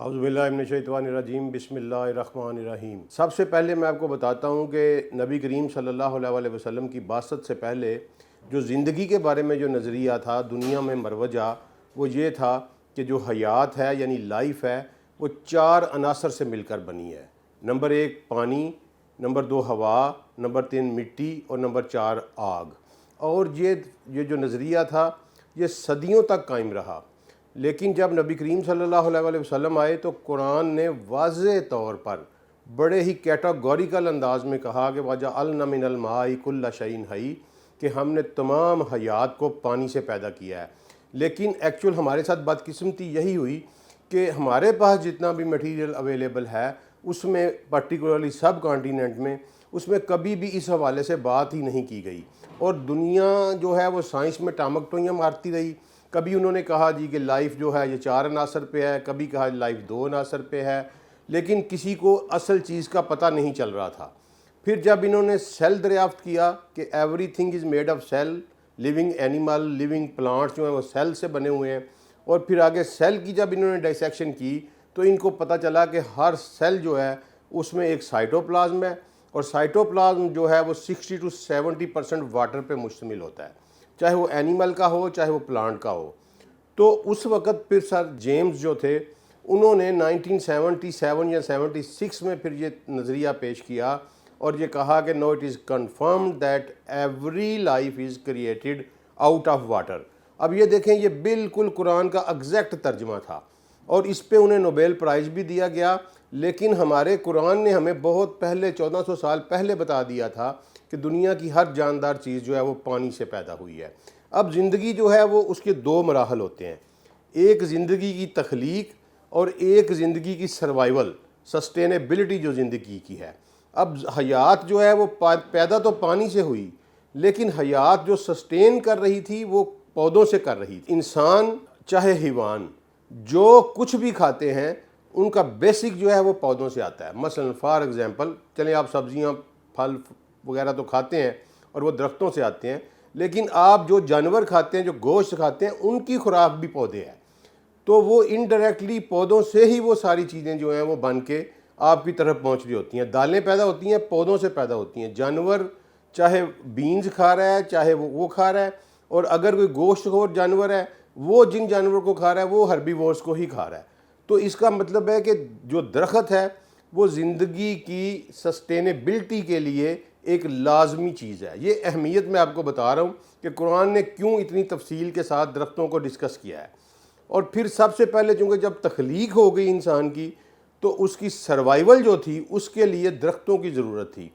اعوذ باللہ من الشیطان الرجیم بسم اللہ الرحمن الرحیم۔ سب سے پہلے میں آپ کو بتاتا ہوں کہ نبی کریم صلی اللہ علیہ وسلم کی بعثت سے پہلے جو زندگی کے بارے میں جو نظریہ تھا دنیا میں مروجہ، وہ یہ تھا کہ جو حیات ہے یعنی لائف ہے وہ 4 عناصر سے مل کر بنی ہے۔ نمبر 1 پانی، نمبر 2 ہوا، نمبر 3 مٹی اور نمبر 4 آگ۔ اور یہ جو نظریہ تھا یہ صدیوں تک قائم رہا، لیکن جب نبی کریم صلی اللہ علیہ وسلم آئے تو قرآن نے واضح طور پر بڑے ہی کیٹاگوریکل انداز میں کہا کہ وَجَعَلْنَا مِنَ الْمَاءِ كُلَّ شَيْءٍ حَيٍّ، کہ ہم نے تمام حیات کو پانی سے پیدا کیا ہے۔ لیکن ایکچول ہمارے ساتھ بدقسمتی یہی ہوئی کہ ہمارے پاس جتنا بھی مٹیریل اویلیبل ہے اس میں پرٹیکولرلی سب کانٹیننٹ میں اس میں کبھی بھی اس حوالے سے بات ہی نہیں کی گئی، اور دنیا جو ہے وہ سائنس میں ٹامکٹوئیاں مارتی رہی۔ کبھی انہوں نے کہا جی کہ لائف جو ہے یہ 4 عناصر پہ ہے، کبھی کہا لائف 2 عناصر پہ ہے، لیکن کسی کو اصل چیز کا پتہ نہیں چل رہا تھا۔ پھر جب انہوں نے سیل دریافت کیا کہ everything is made of cell, living animal, living plants جو ہیں وہ سیل سے بنے ہوئے ہیں، اور پھر آگے سیل کی جب انہوں نے ڈائسیکشن کی تو ان کو پتہ چلا کہ ہر سیل جو ہے اس میں ایک سائٹوپلازم ہے، اور سائٹوپلازم جو ہے وہ 60 to 70% واٹر پہ مشتمل ہوتا ہے، چاہے وہ اینیمل کا ہو چاہے وہ پلانٹ کا ہو۔ تو اس وقت پھر سر جیمز جو تھے انہوں نے 1977 یا 76 میں پھر یہ نظریہ پیش کیا اور یہ کہا کہ no it is confirmed that every life is created out of water. اب یہ دیکھیں یہ بالکل قرآن کا ایگزیکٹ ترجمہ تھا، اور اس پہ انہیں نوبیل پرائز بھی دیا گیا۔ لیکن ہمارے قرآن نے ہمیں بہت پہلے 1400 سال پہلے بتا دیا تھا کہ دنیا کی ہر جاندار چیز جو ہے وہ پانی سے پیدا ہوئی ہے۔ اب زندگی جو ہے وہ اس کے 2 مراحل ہوتے ہیں، ایک زندگی کی تخلیق اور ایک زندگی کی سروائیول، سسٹینیبلٹی جو زندگی کی ہے۔ اب حیات جو ہے وہ پیدا تو پانی سے ہوئی، لیکن حیات جو سسٹین کر رہی تھی وہ پودوں سے کر رہی تھی۔ انسان چاہے حیوان جو کچھ بھی کھاتے ہیں ان کا بیسک جو ہے وہ پودوں سے آتا ہے۔ مثلا فار ایگزامپل چلیں آپ سبزیاں پھل وغیرہ تو کھاتے ہیں اور وہ درختوں سے آتے ہیں، لیکن آپ جو جانور کھاتے ہیں، جو گوشت کھاتے ہیں، ان کی خوراک بھی پودے ہیں، تو وہ انڈائریکٹلی پودوں سے ہی وہ ساری چیزیں جو ہیں وہ بن کے آپ کی طرف پہنچ رہی ہوتی ہیں۔ دالیں پیدا ہوتی ہیں پودوں سے پیدا ہوتی ہیں، جانور چاہے بینز کھا رہا ہے چاہے وہ کھا رہا ہے، اور اگر کوئی گوشت خور جانور ہے وہ جن جانور کو کھا رہا ہے وہ ہربیورس کو ہی کھا رہا ہے۔ تو اس کا مطلب ہے کہ جو درخت ہے وہ زندگی کی سسٹینیبلٹی کے لیے ایک لازمی چیز ہے۔ یہ اہمیت میں آپ کو بتا رہا ہوں کہ قرآن نے کیوں اتنی تفصیل کے ساتھ درختوں کو ڈسکس کیا ہے۔ اور پھر سب سے پہلے چونکہ جب تخلیق ہو گئی انسان کی تو اس کی سروائیول جو تھی اس کے لیے درختوں کی ضرورت تھی۔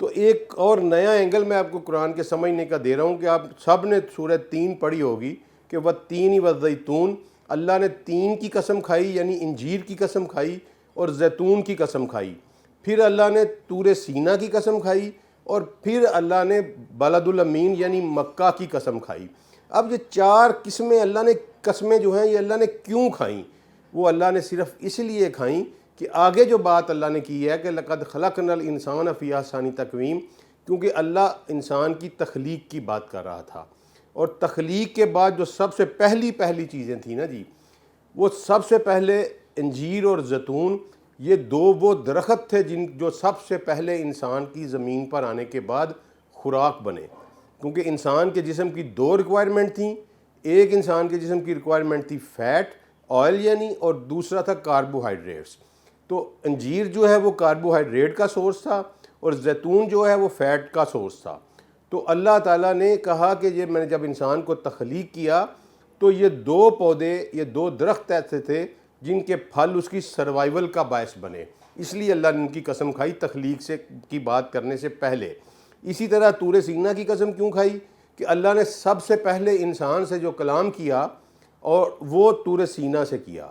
تو ایک اور نیا اینگل میں آپ کو قرآن کے سمجھنے کا دے رہا ہوں کہ آپ سب نے سورہ 3 پڑھی ہوگی کہ وَالتِّینِ وَالزَّیتُونِ، اللہ نے تین کی قسم کھائی یعنی انجیر کی قسم کھائی اور زیتون کی قسم کھائی، پھر اللہ نے طور سینا کی قسم کھائی، اور پھر اللہ نے بلد الامین یعنی مکہ کی قسم کھائی۔ اب یہ 4 قسمیں اللہ نے قسمیں جو ہیں یہ اللہ نے کیوں کھائیں؟ وہ اللہ نے صرف اس لیے کھائیں کہ آگے جو بات اللہ نے کی ہے کہ لَقَدْ خَلَقْنَا الْإِنسَانَ فِي أَحْسَنِ تَقْوِيمٍ، کیونکہ اللہ انسان کی تخلیق کی بات کر رہا تھا، اور تخلیق کے بعد جو سب سے پہلی چیزیں تھیں نا جی، وہ سب سے پہلے انجیر اور زیتون، یہ 2 وہ درخت تھے جو سب سے پہلے انسان کی زمین پر آنے کے بعد خوراک بنے، کیونکہ انسان کے جسم کی 2 ریکوائرمنٹ تھیں۔ ایک انسان کے جسم کی ریکوائرمنٹ تھی فیٹ، آئل یعنی، اور دوسرا تھا کاربوہائیڈریٹس۔ تو انجیر جو ہے وہ کاربوہائیڈریٹ کا سورس تھا اور زیتون جو ہے وہ فیٹ کا سورس تھا۔ تو اللہ تعالیٰ نے کہا کہ یہ میں نے جب انسان کو تخلیق کیا تو یہ 2 پودے، یہ 2 درخت ایسے تھے جن کے پھل اس کی سروائیول کا باعث بنے، اس لیے اللہ نے ان کی قسم کھائی تخلیق سے کی بات کرنے سے پہلے۔ اسی طرح طور سینا کی قسم کیوں کھائی؟ کہ اللہ نے سب سے پہلے انسان سے جو کلام کیا اور وہ طور سینا سے کیا۔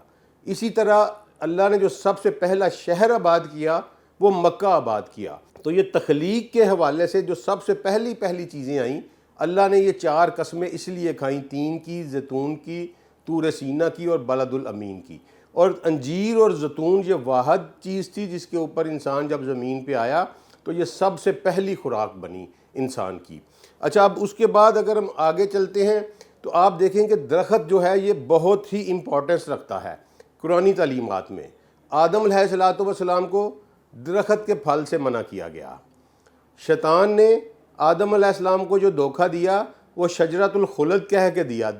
اسی طرح اللہ نے جو سب سے پہلا شہر آباد کیا وہ مکہ آباد کیا۔ تو یہ تخلیق کے حوالے سے جو سب سے پہلی چیزیں آئیں، اللہ نے یہ 4 قسمیں اس لیے کھائیں، 3 کی، زیتون کی، طور سینا کی اور بلد الامین کی۔ اور انجیر اور زیتون یہ واحد چیز تھی جس کے اوپر انسان جب زمین پہ آیا تو یہ سب سے پہلی خوراک بنی انسان کی۔ اچھا، اب اس کے بعد اگر ہم آگے چلتے ہیں تو آپ دیکھیں کہ درخت جو ہے یہ بہت ہی امپورٹنس رکھتا ہے۔ قرآنی تعلیمات میں آدم علیہ الصلوۃ والسلام کو درخت کے پھل سے منع کیا گیا. شیطان نے آدم علیہ السلام کو جو دھوکہ دیا وہ شجرۃ الخلد کہہ کے دیا،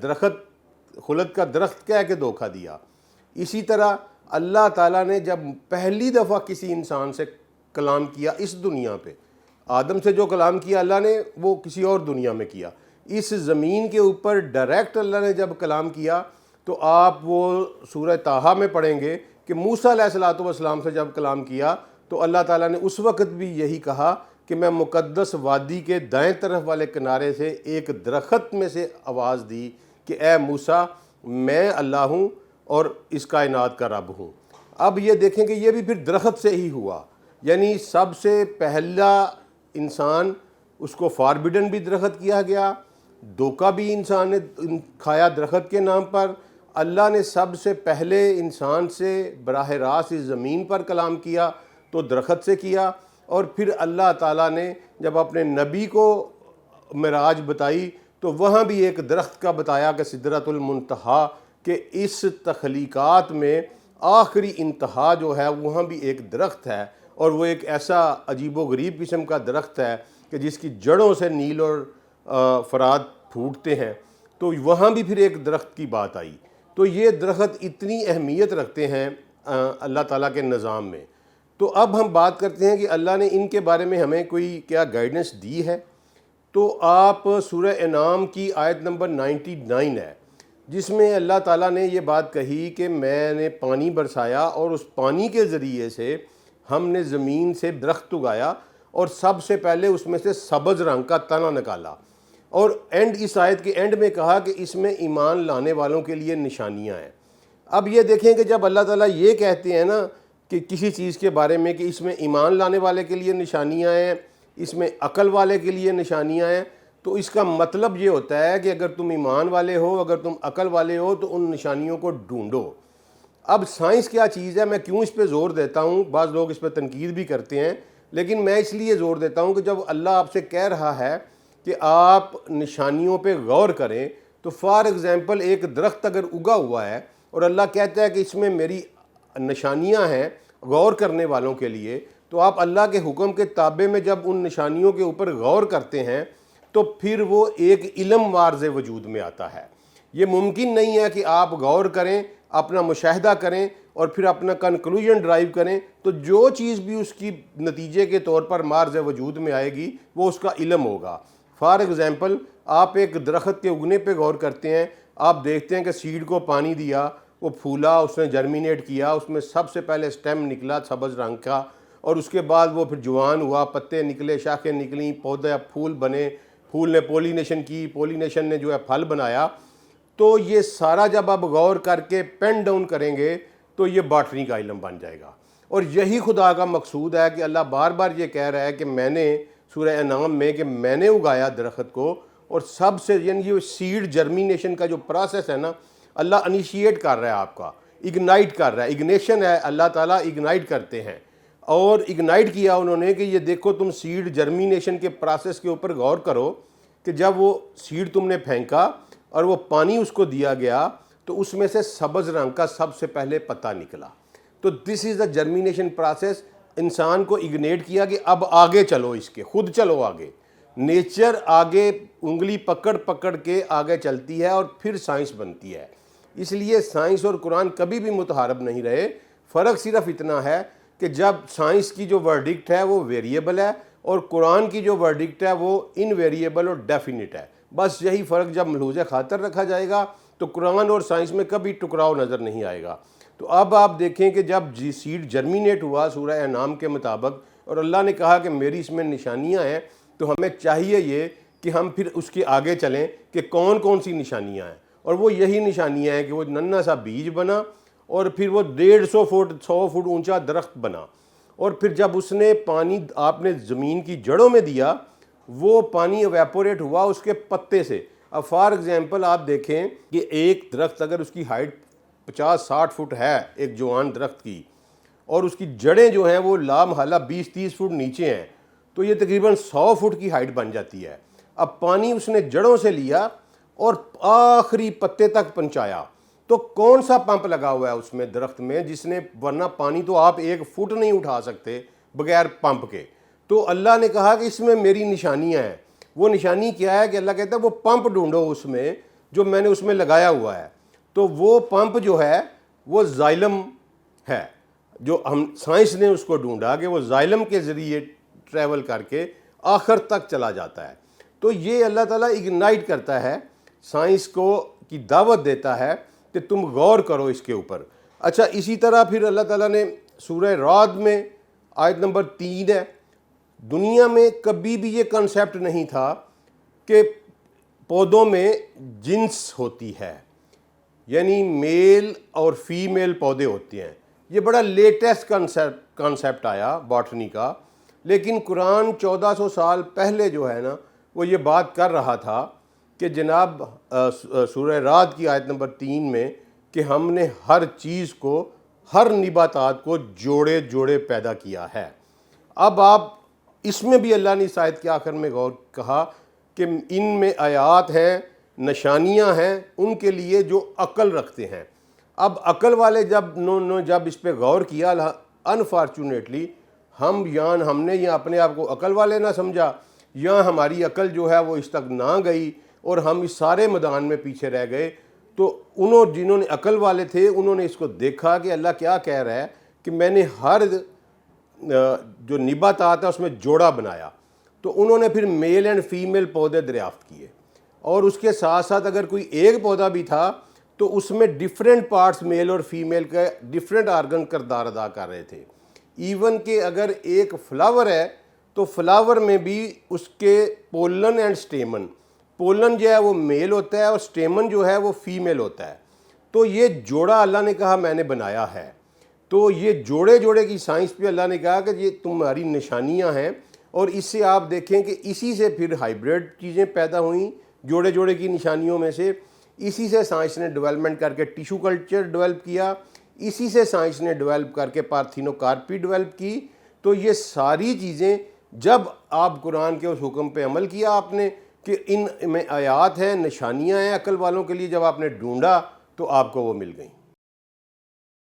خلد کا درخت کہہ کے دھوکہ دیا. اسی طرح اللہ تعالیٰ نے جب پہلی دفعہ کسی انسان سے کلام کیا اس دنیا پہ، آدم سے جو کلام کیا اللہ نے وہ کسی اور دنیا میں کیا. اس زمین کے اوپر ڈائریکٹ اللہ نے جب کلام کیا تو آپ وہ سورہ طٰہٰ میں پڑھیں گے کہ موسیٰ علیہ الصلوۃ والسلام سے جب کلام کیا تو اللہ تعالیٰ نے اس وقت بھی یہی کہا کہ میں مقدس وادی کے دائیں طرف والے کنارے سے ایک درخت میں سے آواز دی کہ اے موسیٰ میں اللہ ہوں اور اس کائنات کا رب ہوں. اب یہ دیکھیں کہ یہ بھی پھر درخت سے ہی ہوا، یعنی سب سے پہلا انسان اس کو فاربیڈن بھی درخت کیا گیا، دھوکہ بھی انسان نے کھایا درخت کے نام پر. اللہ نے سب سے پہلے انسان سے براہ راست اس زمین پر کلام کیا تو درخت سے کیا، اور پھر اللہ تعالیٰ نے جب اپنے نبی کو معراج بتائی تو وہاں بھی ایک درخت کا بتایا کہ سدرۃ المنتہا، کہ اس تخلیقات میں آخری انتہا جو ہے وہاں بھی ایک درخت ہے، اور وہ ایک ایسا عجیب و غریب قسم کا درخت ہے کہ جس کی جڑوں سے نیل اور فرات پھوٹتے ہیں. تو وہاں بھی پھر ایک درخت کی بات آئی. تو یہ درخت اتنی اہمیت رکھتے ہیں اللہ تعالیٰ کے نظام میں. تو اب ہم بات کرتے ہیں کہ اللہ نے ان کے بارے میں ہمیں کوئی کیا گائیڈنس دی ہے. تو آپ سورہ انعام کی آیت نمبر 99 ہے جس میں اللہ تعالیٰ نے یہ بات کہی کہ میں نے پانی برسایا اور اس پانی کے ذریعے سے ہم نے زمین سے درخت اگایا اور سب سے پہلے اس میں سے سبز رنگ کا تنا نکالا، اور اس آیت کے اینڈ میں کہا کہ اس میں ایمان لانے والوں کے لیے نشانیاں ہیں. اب یہ دیکھیں کہ جب اللہ تعالیٰ یہ کہتے ہیں نا کہ کسی چیز کے بارے میں کہ اس میں ایمان لانے والے کے لیے نشانیاں ہیں، اس میں عقل والے کے لیے نشانیاں ہیں، تو اس کا مطلب یہ ہوتا ہے کہ اگر تم ایمان والے ہو، اگر تم عقل والے ہو تو ان نشانیوں کو ڈھونڈو. اب سائنس کیا چیز ہے، میں کیوں اس پہ زور دیتا ہوں، بعض لوگ اس پہ تنقید بھی کرتے ہیں، لیکن میں اس لیے زور دیتا ہوں کہ جب اللہ آپ سے کہہ رہا ہے کہ آپ نشانیوں پہ غور کریں، تو فار ایگزامپل ایک درخت اگر اگا ہوا ہے اور اللہ کہتا ہے کہ اس میں میری نشانیاں ہیں غور کرنے والوں کے لیے، تو آپ اللہ کے حکم کے تابع میں جب ان نشانیوں کے اوپر غور کرتے ہیں تو پھر وہ ایک علم واضح وجود میں آتا ہے. یہ ممکن نہیں ہے کہ آپ غور کریں، اپنا مشاہدہ کریں اور پھر اپنا کنکلوژن ڈرائیو کریں تو جو چیز بھی اس کی نتیجے کے طور پر مارز وجود میں آئے گی وہ اس کا علم ہوگا. فار ایگزامپل آپ ایک درخت کے اگنے پہ غور کرتے ہیں، آپ دیکھتے ہیں کہ سیڈ کو پانی دیا، وہ پھولا، اس نے جرمینیٹ کیا، اس میں سب سے پہلے سٹیم نکلا سبز رنگ کا، اور اس کے بعد وہ پھر جوان ہوا، پتے نکلے، شاخیں نکلیں، پودے پھول بنے، پھول نے پولینیشن کی، پولینیشن نے جو ہے پھل بنایا. تو یہ سارا جب آپ غور کر کے پین ڈاؤن کریں گے تو یہ باٹنی کا علم بن جائے گا. اور یہی خدا کا مقصود ہے کہ اللہ بار بار یہ کہہ رہا ہے کہ میں نے سورہ انعام میں کہ میں نے اگایا درخت کو، اور سب سے یعنی یہ سیڈ جرمینیشن کا جو پروسیس ہے نا، اللہ انیشیٹ کر رہا ہے، آپ کا اگنائٹ کر رہا ہے. اگنیشن ہے، اللہ تعالیٰ اگنائٹ کرتے ہیں، اور اگنائٹ کیا انہوں نے کہ یہ دیکھو تم سیڈ جرمینیشن کے پروسیس کے اوپر غور کرو کہ جب وہ سیڈ تم نے پھینکا اور وہ پانی اس کو دیا گیا تو اس میں سے سبز رنگ کا سب سے پہلے پتا نکلا. تو دس از دا جرمینیشن پروسیس. انسان کو اگنیٹ کیا کہ اب آگے چلو، اس کے خود چلو آگے. نیچر آگے انگلی پکڑ پکڑ کے آگے چلتی ہے اور پھر سائنس بنتی ہے. اس لیے سائنس اور قرآن کبھی بھی متحارب نہیں رہے. فرق صرف اتنا ہے کہ جب سائنس کی جو ورڈکٹ ہے وہ ویریبل ہے اور قرآن کی جو ورڈکٹ ہے وہ انویریبل اور ڈیفینٹ ہے. بس یہی فرق جب ملحوظ خاطر رکھا جائے گا تو قرآن اور سائنس میں کبھی ٹکراؤ نظر نہیں آئے گا. تو اب آپ دیکھیں کہ جب سیڈ جرمینیٹ ہوا سورہ انعام کے مطابق اور اللہ نے کہا کہ میری اس میں نشانیاں ہیں، تو ہمیں چاہیے یہ کہ ہم پھر اس کے آگے چلیں کہ کون کون سی نشانیاں ہیں. اور وہ یہی نشانیاں ہیں کہ وہ ننھا سا بیج بنا اور پھر وہ 150 فٹ 100 فٹ اونچا درخت بنا، اور پھر جب اس نے پانی آپ نے زمین کی جڑوں میں دیا وہ پانی ایویپوریٹ ہوا اس کے پتے سے. اب فار ایگزامپل آپ دیکھیں کہ ایک درخت اگر اس کی ہائٹ 50-60 فٹ ہے ایک جوان درخت کی، اور اس کی جڑیں جو ہیں وہ لامحالہ 20-30 فٹ نیچے ہیں، تو یہ تقریباً 100 فٹ کی ہائٹ بن جاتی ہے. اب پانی اس نے جڑوں سے لیا اور آخری پتے تک پہنچایا تو کون سا پمپ لگا ہوا ہے اس میں درخت میں جس نے، ورنہ پانی تو آپ 1 فٹ نہیں اٹھا سکتے بغیر پمپ کے. تو اللہ نے کہا کہ اس میں میری نشانیاں ہیں. وہ نشانی کیا ہے کہ اللہ کہتا ہے وہ پمپ ڈھونڈو اس میں جو میں نے اس میں لگایا ہوا ہے. تو وہ پمپ جو ہے وہ زائلم ہے، جو ہم سائنس نے اس کو ڈھونڈا کہ وہ زائلم کے ذریعے ٹریول کر کے آخر تک چلا جاتا ہے. تو یہ اللہ تعالیٰ اگنائٹ کرتا ہے، سائنس کو کی دعوت دیتا ہے کہ تم غور کرو اس کے اوپر. اچھا، اسی طرح پھر اللہ تعالیٰ نے سورہ رعد میں آیت نمبر 3 ہے، دنیا میں کبھی بھی یہ کنسیپٹ نہیں تھا کہ پودوں میں جنس ہوتی ہے، یعنی میل اور فیمیل پودے ہوتے ہیں. یہ بڑا لیٹسٹ کنسیپٹ آیا باٹنی کا، لیکن قرآن 1400 سال پہلے جو ہے نا وہ یہ بات کر رہا تھا کہ جناب سورہ رعد کی آیت نمبر 3 میں کہ ہم نے ہر چیز کو، ہر نباتات کو جوڑے جوڑے پیدا کیا ہے. اب آپ اس میں بھی اللہ نے اس آیت کے آخر میں غور کہا کہ ان میں آیات ہیں، نشانیاں ہیں ان کے لیے جو عقل رکھتے ہیں. اب عقل والے جب اس پہ غور کیا، انفارچونیٹلی ہم نے یا اپنے آپ کو عقل والے نہ سمجھا، یا ہماری عقل جو ہے وہ اس تک نہ گئی اور ہم اس سارے میدان میں پیچھے رہ گئے. تو جنہوں نے عقل والے تھے انہوں نے اس کو دیکھا کہ اللہ کیا کہہ رہا ہے کہ میں نے ہر جو نباتات ہے اس میں جوڑا بنایا. تو انہوں نے پھر میل اینڈ فیمیل پودے دریافت کیے، اور اس کے ساتھ ساتھ اگر کوئی ایک پودا بھی تھا تو اس میں ڈیفرنٹ پارٹس میل اور فیمیل کے ڈیفرنٹ آرگن کردار ادا کر رہے تھے. ایون کہ اگر ایک فلاور ہے تو فلاور میں بھی اس کے پولن اینڈ سٹیمن، پولن جو ہے وہ میل ہوتا ہے اور سٹیمن جو ہے وہ فیمیل ہوتا ہے. تو یہ جوڑا اللہ نے کہا میں نے بنایا ہے. تو یہ جوڑے جوڑے کی سائنس پہ اللہ نے کہا کہ یہ تمہاری نشانیاں ہیں، اور اس سے آپ دیکھیں کہ اسی سے پھر ہائیبریڈ چیزیں پیدا ہوئیں جوڑے جوڑے کی نشانیوں میں سے. اسی سے سائنس نے ڈیولپمنٹ کر کے ٹیشو کلچر ڈیولپ کیا، اسی سے سائنس نے ڈیولپ کر کے پارتھینوکارپی ڈیولپ کی. تو یہ ساری چیزیں جب آپ قرآن کے اس حکم پہ عمل کیا آپ نے کہ ان میں آیات ہیں، نشانیاں ہیں عقل والوں کے لیے، جب آپ نے ڈھونڈا تو آپ کو وہ مل گئیں.